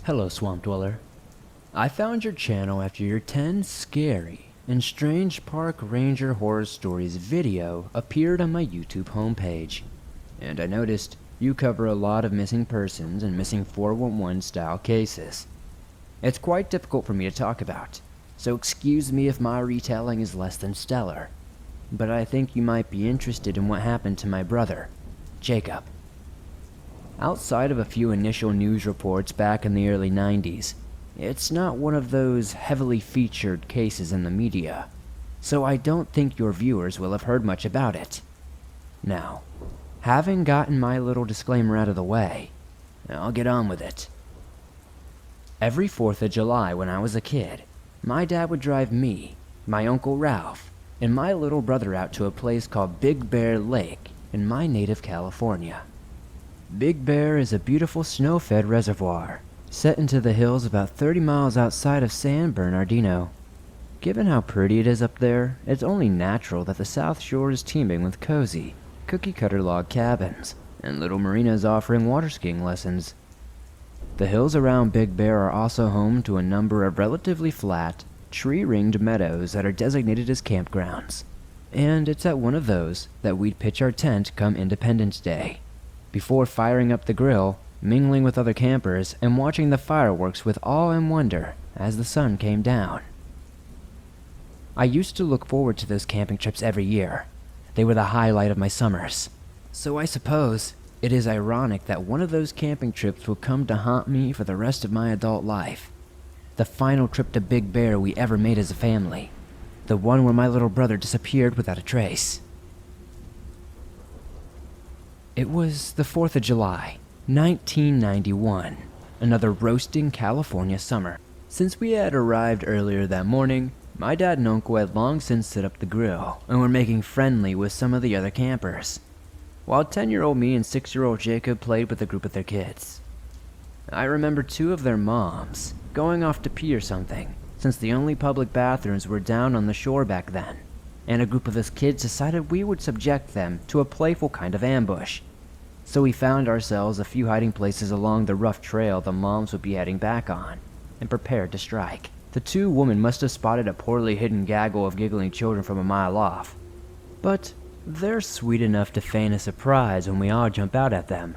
Hello, Swamp Dweller. I found your channel after your 10 scary and strange park ranger horror stories video appeared on my YouTube homepage, and I noticed you cover a lot of missing persons and missing 411 style cases. It's quite difficult for me to talk about, so excuse me if my retelling is less than stellar, but I think you might be interested in what happened to my brother, Jacob. Outside of a few initial news reports back in the early 90s, it's not one of those heavily featured cases in the media, so I don't think your viewers will have heard much about it. Now, having gotten my little disclaimer out of the way, I'll get on with it. Every 4th of July when I was a kid, my dad would drive me, my Uncle Ralph, and my little brother out to a place called Big Bear Lake in my native California. Big Bear is a beautiful snow-fed reservoir, set into the hills about 30 miles outside of San Bernardino. Given how pretty it is up there, it's only natural that the South Shore is teeming with cozy, cookie-cutter log cabins, and little marinas offering water skiing lessons. The hills around Big Bear are also home to a number of relatively flat, tree-ringed meadows that are designated as campgrounds. And it's at one of those that we'd pitch our tent come Independence Day, before firing up the grill, mingling with other campers, and watching the fireworks with awe and wonder as the sun came down. I used to look forward to those camping trips every year. They were the highlight of my summers. So I suppose it is ironic that one of those camping trips will come to haunt me for the rest of my adult life. The final trip to Big Bear we ever made as a family. The one where my little brother disappeared without a trace. It was the 4th of July, 1991, another roasting California summer. Since we had arrived earlier that morning, my dad and uncle had long since set up the grill and were making friendly with some of the other campers, while 10-year-old me and 6-year-old Jacob played with a group of their kids. I remember 2 of their moms going off to pee or something, since the only public bathrooms were down on the shore back then, and a group of us kids decided we would subject them to a playful kind of ambush. So we found ourselves a few hiding places along the rough trail the moms would be heading back on, and prepared to strike. The 2 women must have spotted a poorly hidden gaggle of giggling children from a mile off, but they're sweet enough to feign a surprise when we all jump out at them.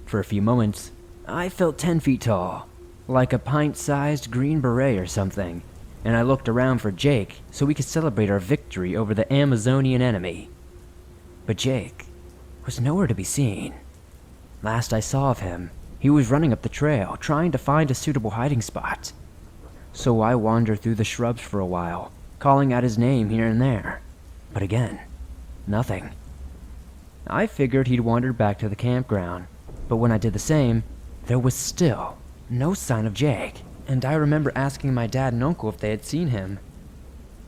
For a few moments, I felt 10 feet tall, like a pint-sized green beret or something, and I looked around for Jake so we could celebrate our victory over the Amazonian enemy. But Jake was nowhere to be seen. Last I saw of him, he was running up the trail, trying to find a suitable hiding spot. So I wandered through the shrubs for a while, calling out his name here and there. But again, nothing. I figured he'd wandered back to the campground, but when I did the same, there was still no sign of Jake, and I remember asking my dad and uncle if they had seen him.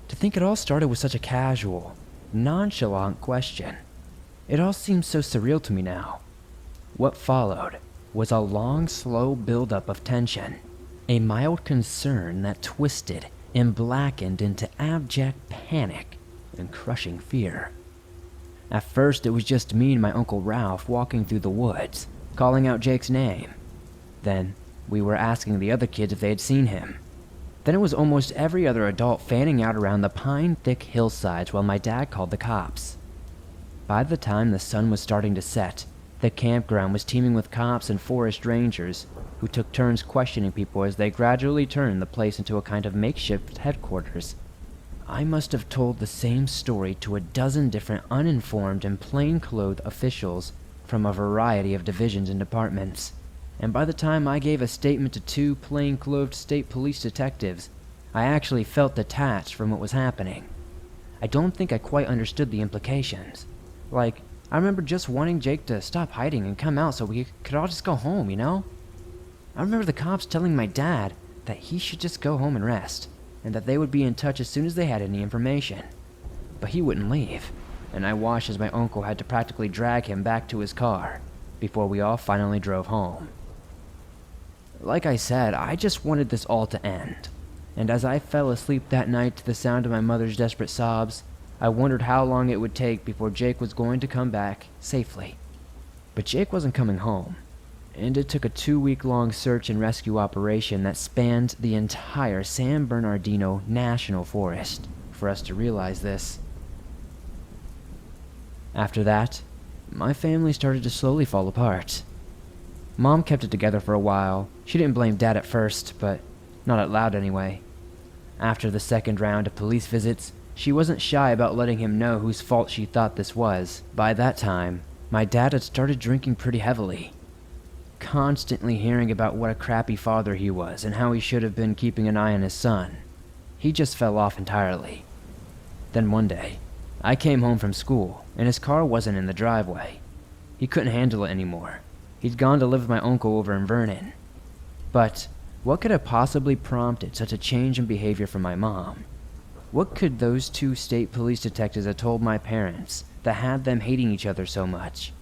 To think it all started with such a casual, nonchalant question. It all seems so surreal to me now. What followed was a long, slow buildup of tension, a mild concern that twisted and blackened into abject panic and crushing fear. At first, it was just me and my Uncle Ralph walking through the woods, calling out Jake's name. Then, we were asking the other kids if they had seen him. Then it was almost every other adult fanning out around the pine-thick hillsides while my dad called the cops. By the time the sun was starting to set, the campground was teeming with cops and forest rangers who took turns questioning people as they gradually turned the place into a kind of makeshift headquarters. I must have told the same story to a dozen different uninformed and plain-clothed officials from a variety of divisions and departments, and by the time I gave a statement to 2 plain-clothed state police detectives, I actually felt detached from what was happening. I don't think I quite understood the implications. Like, I remember just wanting Jake to stop hiding and come out so we could all just go home, you know? I remember the cops telling my dad that he should just go home and rest, and that they would be in touch as soon as they had any information. But he wouldn't leave, and I watched as my uncle had to practically drag him back to his car before we all finally drove home. Like I said, I just wanted this all to end, and as I fell asleep that night to the sound of my mother's desperate sobs, I wondered how long it would take before Jake was going to come back safely. But Jake wasn't coming home. and it took a 2-week-long search and rescue operation that spanned the entire San Bernardino National Forest for us to realize this. After that, my family started to slowly fall apart. Mom kept it together for a while. She didn't blame Dad at first, but not out loud anyway. After the second round of police visits, she wasn't shy about letting him know whose fault she thought this was. By that time, my dad had started drinking pretty heavily. Constantly hearing about what a crappy father he was and how he should have been keeping an eye on his son, he just fell off entirely. Then one day, I came home from school, and his car wasn't in the driveway. He couldn't handle it anymore. He'd gone to live with my uncle over in Vernon. But what could have possibly prompted such a change in behavior from my mom? What could those 2 state police detectives have told my parents that had them hating each other so much?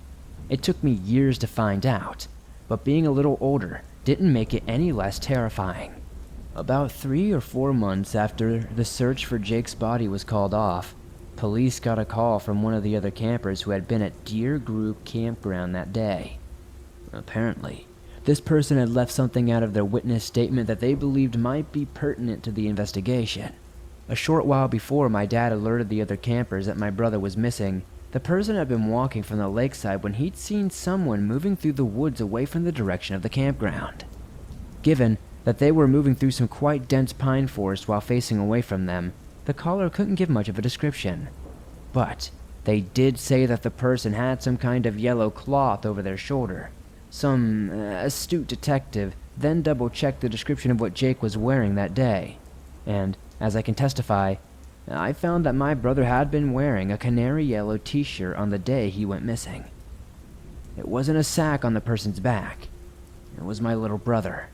It took me years to find out, but being a little older didn't make it any less terrifying. About 3 or 4 months after the search for Jake's body was called off, police got a call from one of the other campers who had been at Deer Group Campground that day. Apparently, this person had left something out of their witness statement that they believed might be pertinent to the investigation. A short while before my dad alerted the other campers that my brother was missing, the person had been walking from the lakeside when he'd seen someone moving through the woods away from the direction of the campground. Given that they were moving through some quite dense pine forest while facing away from them, the caller couldn't give much of a description. But they did say that the person had some kind of yellow cloth over their shoulder. Some astute detective then double-checked the description of what Jake was wearing that day. And, as I can testify, I found that my brother had been wearing a canary yellow t-shirt on the day he went missing. It wasn't a sack on the person's back. It was my little brother.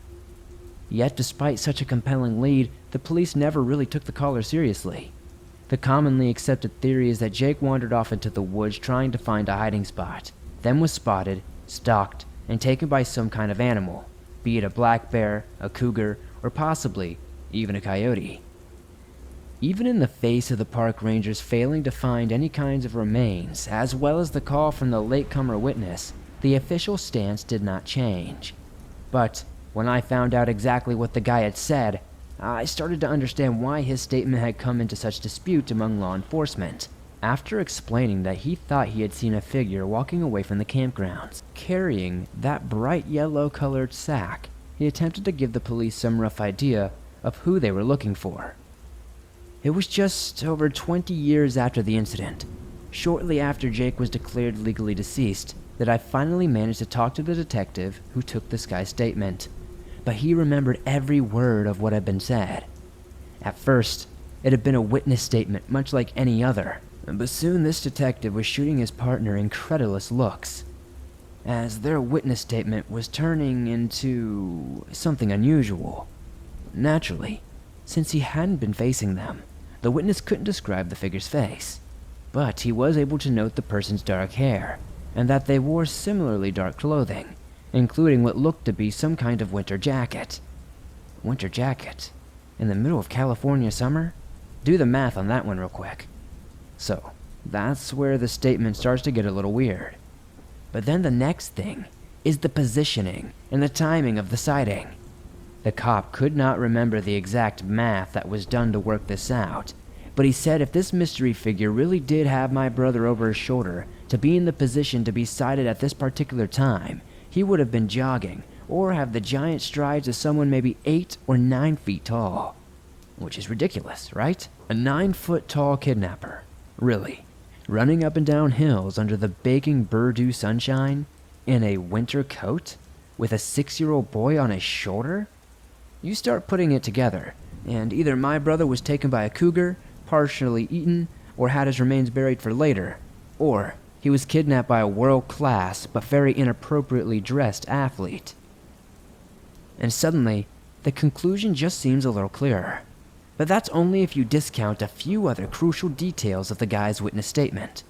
Yet, despite such a compelling lead, the police never really took the caller seriously. The commonly accepted theory is that Jake wandered off into the woods trying to find a hiding spot, then was spotted, stalked, and taken by some kind of animal, be it a black bear, a cougar, or possibly even a coyote. Even in the face of the park rangers failing to find any kinds of remains, as well as the call from the latecomer witness, the official stance did not change. But when I found out exactly what the guy had said, I started to understand why his statement had come into such dispute among law enforcement. After explaining that he thought he had seen a figure walking away from the campgrounds, carrying that bright yellow-colored sack, he attempted to give the police some rough idea of who they were looking for. It was just over 20 years after the incident, shortly after Jake was declared legally deceased, that I finally managed to talk to the detective who took this guy's statement. But he remembered every word of what had been said. At first, it had been a witness statement much like any other, but soon this detective was shooting his partner incredulous looks, as their witness statement was turning into something unusual. Naturally, since he hadn't been facing them, the witness couldn't describe the figure's face, but he was able to note the person's dark hair, and that they wore similarly dark clothing, including what looked to be some kind of winter jacket. Winter jacket? In the middle of California summer? Do the math on that one real quick. So, that's where the statement starts to get a little weird. But then the next thing is the positioning and the timing of the sighting. The cop could not remember the exact math that was done to work this out, but he said if this mystery figure really did have my brother over his shoulder to be in the position to be sighted at this particular time, he would have been jogging or have the giant strides of someone maybe 8 or 9 feet tall. Which is ridiculous, right? A 9-foot-tall kidnapper, really, running up and down hills under the baking Purdue sunshine in a winter coat with a 6-year-old boy on his shoulder? You start putting it together, and either my brother was taken by a cougar, partially eaten, or had his remains buried for later, or he was kidnapped by a world-class but very inappropriately dressed athlete. And suddenly, the conclusion just seems a little clearer. But that's only if you discount a few other crucial details of the guy's witness statement.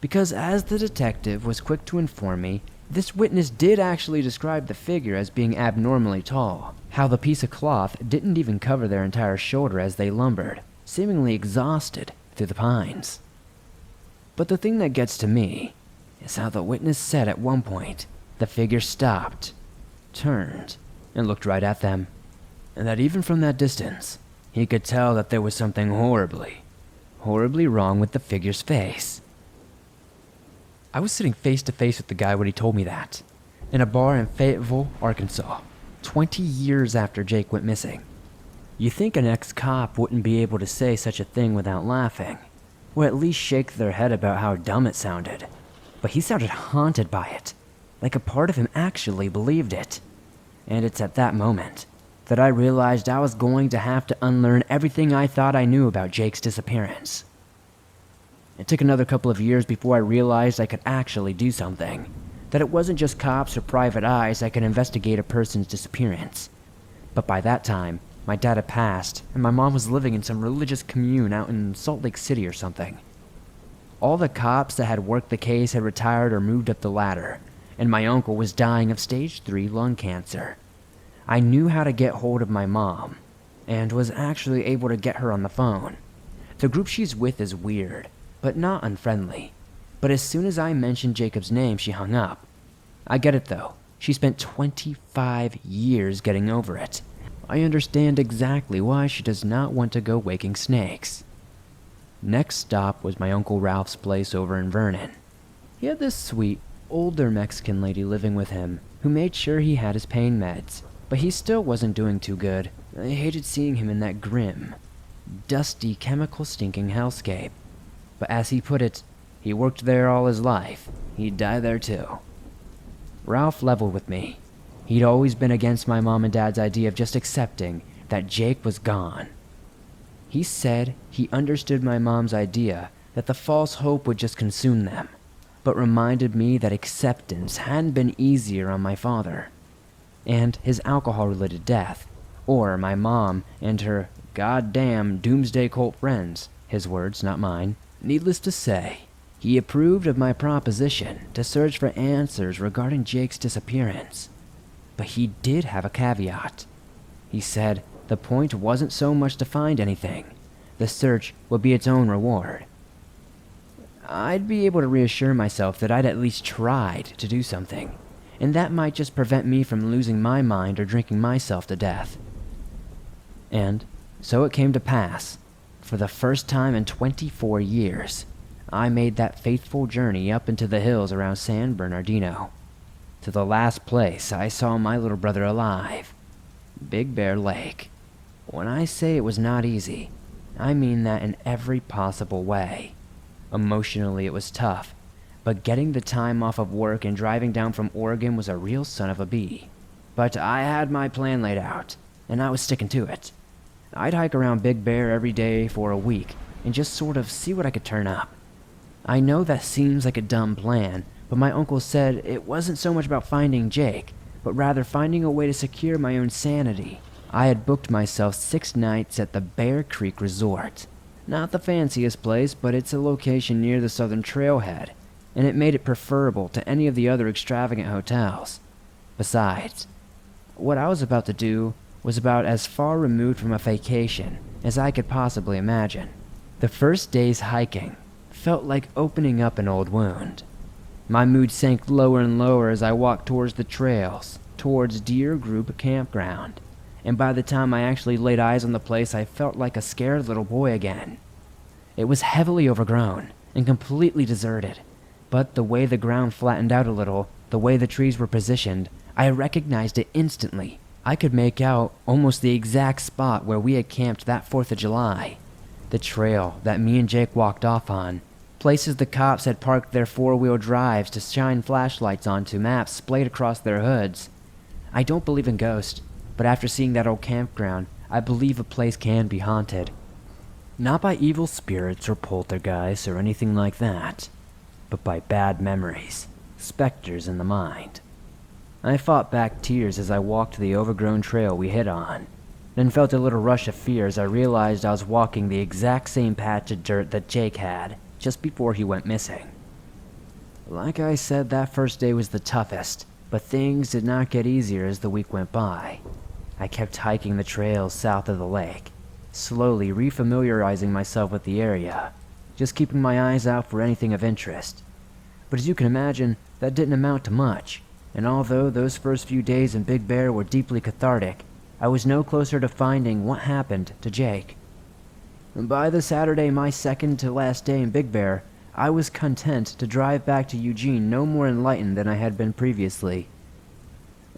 Because as the detective was quick to inform me, this witness did actually describe the figure as being abnormally tall, how the piece of cloth didn't even cover their entire shoulder as they lumbered, seemingly exhausted, through the pines. But the thing that gets to me is how the witness said at one point the figure stopped, turned, and looked right at them, and that even from that distance, he could tell that there was something horribly wrong with the figure's face. I was sitting face to face with the guy when he told me that, in a bar in Fayetteville, Arkansas, 20 years after Jake went missing. You think an ex-cop wouldn't be able to say such a thing without laughing, or at least shake their head about how dumb it sounded. But he sounded haunted by it, like a part of him actually believed it. And it's at that moment that I realized I was going to have to unlearn everything I thought I knew about Jake's disappearance. It took another couple of years before I realized I could actually do something, that it wasn't just cops or private eyes that could investigate a person's disappearance. But by that time, my dad had passed, and my mom was living in some religious commune out in Salt Lake City or something. All the cops that had worked the case had retired or moved up the ladder, and my uncle was dying of stage 3 lung cancer. I knew how to get hold of my mom, and was actually able to get her on the phone. The group she's with is weird, but not unfriendly. But as soon as I mentioned Jacob's name, she hung up. I get it though. She spent 25 years getting over it. I understand exactly why she does not want to go waking snakes. Next stop was my Uncle Ralph's place over in Vernon. He had this sweet, older Mexican lady living with him who made sure he had his pain meds, but he still wasn't doing too good. I hated seeing him in that grim, dusty, chemical-stinking hellscape. But as he put it, he worked there all his life. He'd die there too. Ralph leveled with me. He'd always been against my mom and dad's idea of just accepting that Jake was gone. He said he understood my mom's idea that the false hope would just consume them, but reminded me that acceptance hadn't been easier on my father. And his alcohol-related death, or my mom and her goddamn doomsday cult friends, his words, not mine. Needless to say, he approved of my proposition to search for answers regarding Jake's disappearance. But he did have a caveat. He said the point wasn't so much to find anything. The search would be its own reward. I'd be able to reassure myself that I'd at least tried to do something, and that might just prevent me from losing my mind or drinking myself to death. And so it came to pass. For the first time in 24 years, I made that fateful journey up into the hills around San Bernardino, to the last place I saw my little brother alive, Big Bear Lake. When I say it was not easy, I mean that in every possible way. Emotionally, it was tough, but getting the time off of work and driving down from Oregon was a real son of a bee. But I had my plan laid out, and I was sticking to it. I'd hike around Big Bear every day for a week and just sort of see what I could turn up. I know that seems like a dumb plan, but my uncle said it wasn't so much about finding Jake, but rather finding a way to secure my own sanity. I had booked myself 6 nights at the Bear Creek Resort. Not the fanciest place, but it's a location near the southern trailhead, and it made it preferable to any of the other extravagant hotels. Besides, what I was about to do was about as far removed from a vacation as I could possibly imagine. The first day's hiking felt like opening up an old wound. My mood sank lower and lower as I walked towards the trails, towards Deer Group Campground, and by the time I actually laid eyes on the place, I felt like a scared little boy again. It was heavily overgrown and completely deserted, but the way the ground flattened out a little, the way the trees were positioned, I recognized it instantly. I could make out almost the exact spot where we had camped that 4th of July. The trail that me and Jake walked off on, places the cops had parked their 4-wheel drives to shine flashlights onto, maps splayed across their hoods. I don't believe in ghosts, but after seeing that old campground, I believe a place can be haunted. Not by evil spirits or poltergeists or anything like that, but by bad memories, specters in the mind. I fought back tears as I walked the overgrown trail we hit on, then felt a little rush of fear as I realized I was walking the exact same patch of dirt that Jake had just before he went missing. Like I said, that first day was the toughest, but things did not get easier as the week went by. I kept hiking the trails south of the lake, slowly refamiliarizing myself with the area, just keeping my eyes out for anything of interest. But as you can imagine, that didn't amount to much. and although those first few days in Big Bear were deeply cathartic, I was no closer to finding what happened to Jake. By the Saturday, my second to last day in Big Bear, I was content to drive back to Eugene no more enlightened than I had been previously.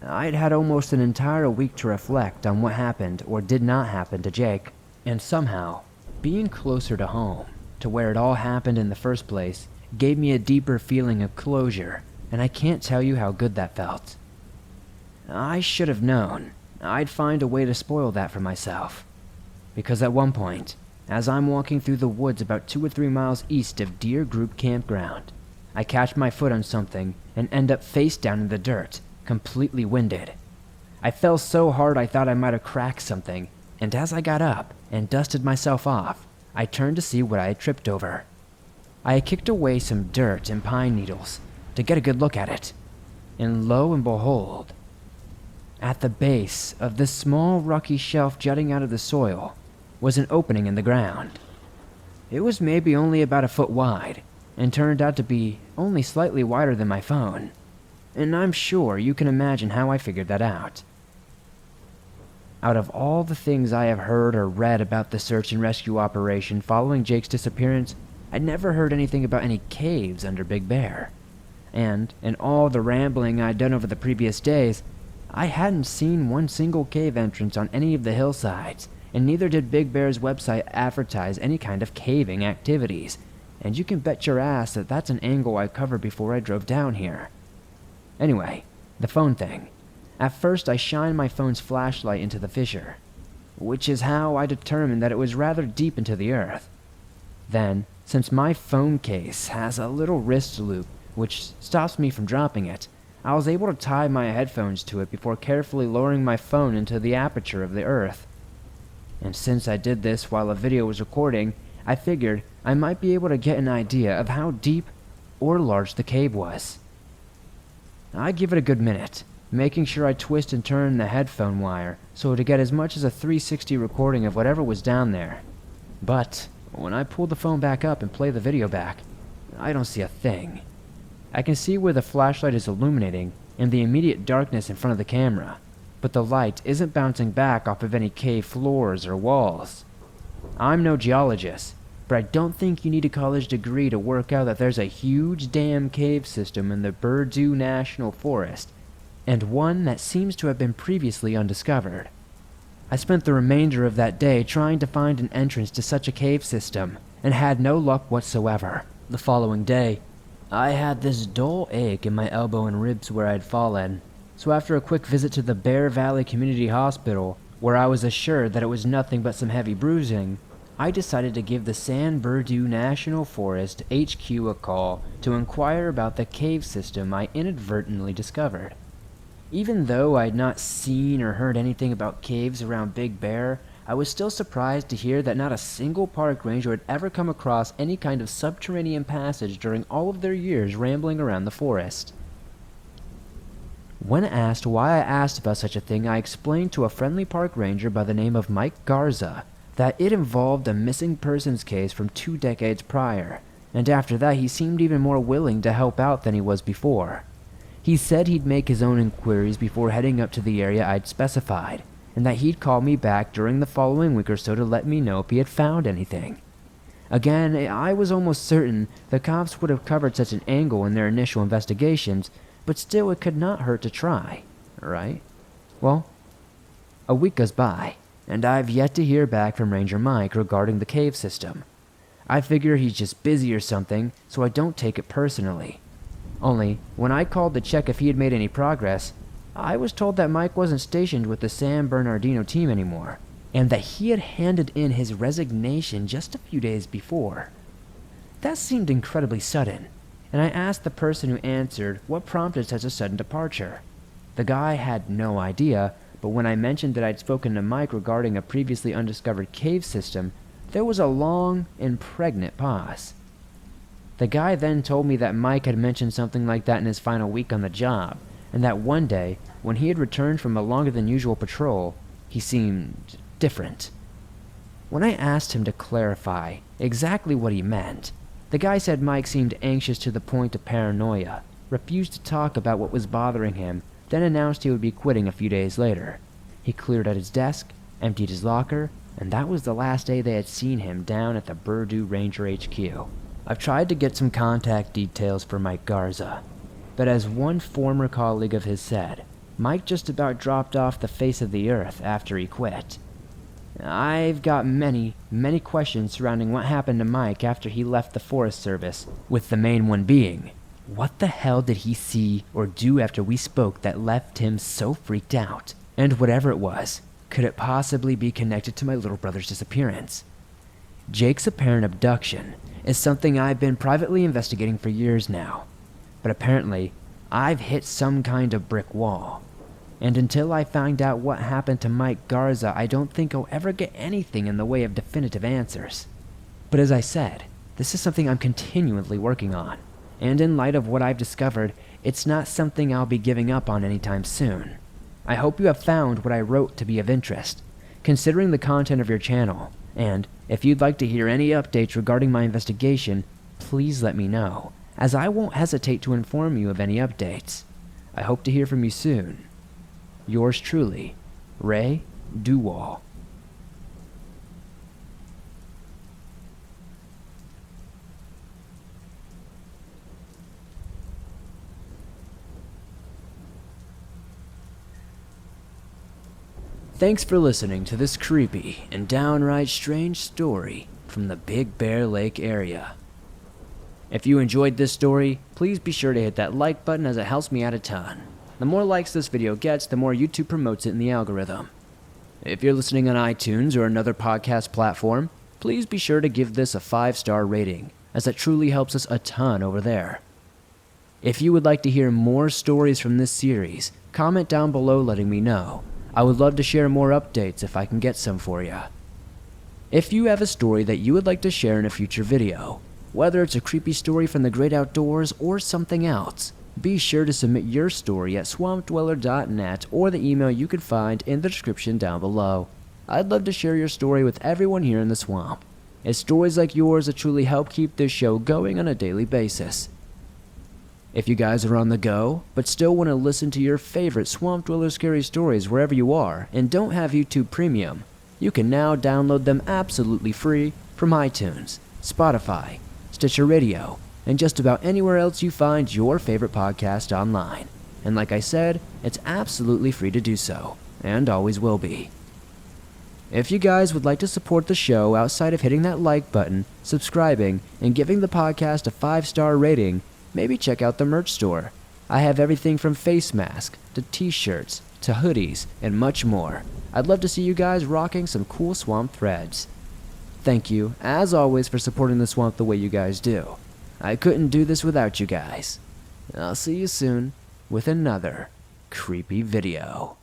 I'd had almost an entire week to reflect on what happened or did not happen to Jake, and somehow, being closer to home, to where it all happened in the first place, gave me a deeper feeling of closure, and I can't tell you how good that felt. I should have known I'd find a way to spoil that for myself, because at one point, as I'm walking through the woods about 2 or 3 miles east of Deer Group Campground, I catch my foot on something and end up face down in the dirt, completely winded. I fell so hard I thought I might have cracked something, and as I got up and dusted myself off, I turned to see what I had tripped over. I had kicked away some dirt and pine needles to get a good look at it, and lo and behold, at the base of this small rocky shelf jutting out of the soil was an opening in the ground. It was maybe only about a foot wide, and turned out to be only slightly wider than my phone, and I'm sure you can imagine how I figured that out. Out of all the things I have heard or read about the search and rescue operation following Jake's disappearance, I'd never heard anything about any caves under Big Bear. And, in all the rambling I'd done over the previous days, I hadn't seen one single cave entrance on any of the hillsides, and neither did Big Bear's website advertise any kind of caving activities, and you can bet your ass that that's an angle I covered before I drove down here. Anyway, the phone thing. At first I shined my phone's flashlight into the fissure, which is how I determined that it was rather deep into the earth. Then, since my phone case has a little wrist loop which stops me from dropping it, I was able to tie my headphones to it before carefully lowering my phone into the aperture of the earth. And since I did this while a video was recording, I figured I might be able to get an idea of how deep or large the cave was. I give it a good minute, making sure I twist and turn the headphone wire so to get as much as a 360 recording of whatever was down there. But when I pull the phone back up and play the video back, I don't see a thing. I can see where the flashlight is illuminating and the immediate darkness in front of the camera, but the light isn't bouncing back off of any cave floors or walls. I'm no geologist, but I don't think you need a college degree to work out that there's a huge damn cave system in the Purdue National Forest, and one that seems to have been previously undiscovered. I spent the remainder of that day trying to find an entrance to such a cave system, and had no luck whatsoever. The following day, I had this dull ache in my elbow and ribs where I'd fallen, so after a quick visit to the Bear Valley Community Hospital, where I was assured that it was nothing but some heavy bruising, I decided to give the San Bernardino National Forest HQ a call to inquire about the cave system I inadvertently discovered. Even though I'd not seen or heard anything about caves around Big Bear, I was still surprised to hear that not a single park ranger had ever come across any kind of subterranean passage during all of their years rambling around the forest. When asked why I asked about such a thing, I explained to a friendly park ranger by the name of Mike Garza that it involved a missing persons case from 2 decades prior, and after that he seemed even more willing to help out than he was before. He said he'd make his own inquiries before heading up to the area I'd specified, and that he'd call me back during the following week or so to let me know if he had found anything. Again, I was almost certain the cops would have covered such an angle in their initial investigations, but still it could not hurt to try, right? Well, a week goes by, and I've yet to hear back from Ranger Mike regarding the cave system. I figure he's just busy or something, so I don't take it personally. Only, when I called to check if he had made any progress, I was told that Mike wasn't stationed with the San Bernardino team anymore, and that he had handed in his resignation just a few days before. That seemed incredibly sudden, and I asked the person who answered what prompted such a sudden departure. The guy had no idea, but when I mentioned that I'd spoken to Mike regarding a previously undiscovered cave system, there was a long and pregnant pause. The guy then told me that Mike had mentioned something like that in his final week on the job, and that one day, when he had returned from a longer than usual patrol, he seemed different. When I asked him to clarify exactly what he meant, the guy said Mike seemed anxious to the point of paranoia, refused to talk about what was bothering him, then announced he would be quitting a few days later. He cleared out his desk, emptied his locker, and that was the last day they had seen him down at the Burdu Ranger HQ. I've tried to get some contact details for Mike Garza, but as one former colleague of his said, Mike just about dropped off the face of the earth after he quit. I've got many questions surrounding what happened to Mike after he left the Forest Service, with the main one being, what the hell did he see or do after we spoke that left him so freaked out? And whatever it was, could it possibly be connected to my little brother's disappearance? Jake's apparent abduction is something I've been privately investigating for years now, but apparently I've hit some kind of brick wall. And until I find out what happened to Mike Garza, I don't think I'll ever get anything in the way of definitive answers. But as I said, this is something I'm continually working on, and in light of what I've discovered, it's not something I'll be giving up on anytime soon. I hope you have found what I wrote to be of interest, considering the content of your channel, and if you'd like to hear any updates regarding my investigation, please let me know, as I won't hesitate to inform you of any updates. I hope to hear from you soon. Yours truly, Ray Duwall. Thanks for listening to this creepy and downright strange story from the Big Bear Lake area. If you enjoyed this story, please be sure to hit that like button as it helps me out a ton. The more likes this video gets, the more YouTube promotes it in the algorithm. If you're listening on iTunes or another podcast platform, please be sure to give this a 5-star rating, as it truly helps us a ton over there. If you would like to hear more stories from this series, comment down below letting me know. I would love to share more updates if I can get some for you. If you have a story that you would like to share in a future video, whether it's a creepy story from the great outdoors or something else, be sure to submit your story at swampdweller.net or the email you can find in the description down below. I'd love to share your story with everyone here in the swamp. It's stories like yours that truly help keep this show going on a daily basis. If you guys are on the go, but still want to listen to your favorite Swamp Dweller scary stories wherever you are and don't have YouTube Premium, you can now download them absolutely free from iTunes, Spotify, Stitcher Radio, and just about anywhere else you find your favorite podcast online. And like I said, it's absolutely free to do so, and always will be. If you guys would like to support the show outside of hitting that like button, subscribing, and giving the podcast a 5-star rating, maybe check out the merch store. I have everything from face masks, to t-shirts, to hoodies, and much more. I'd love to see you guys rocking some cool swamp threads. Thank you, as always, for supporting the swamp the way you guys do. I couldn't do this without you guys. I'll see you soon with another creepy video.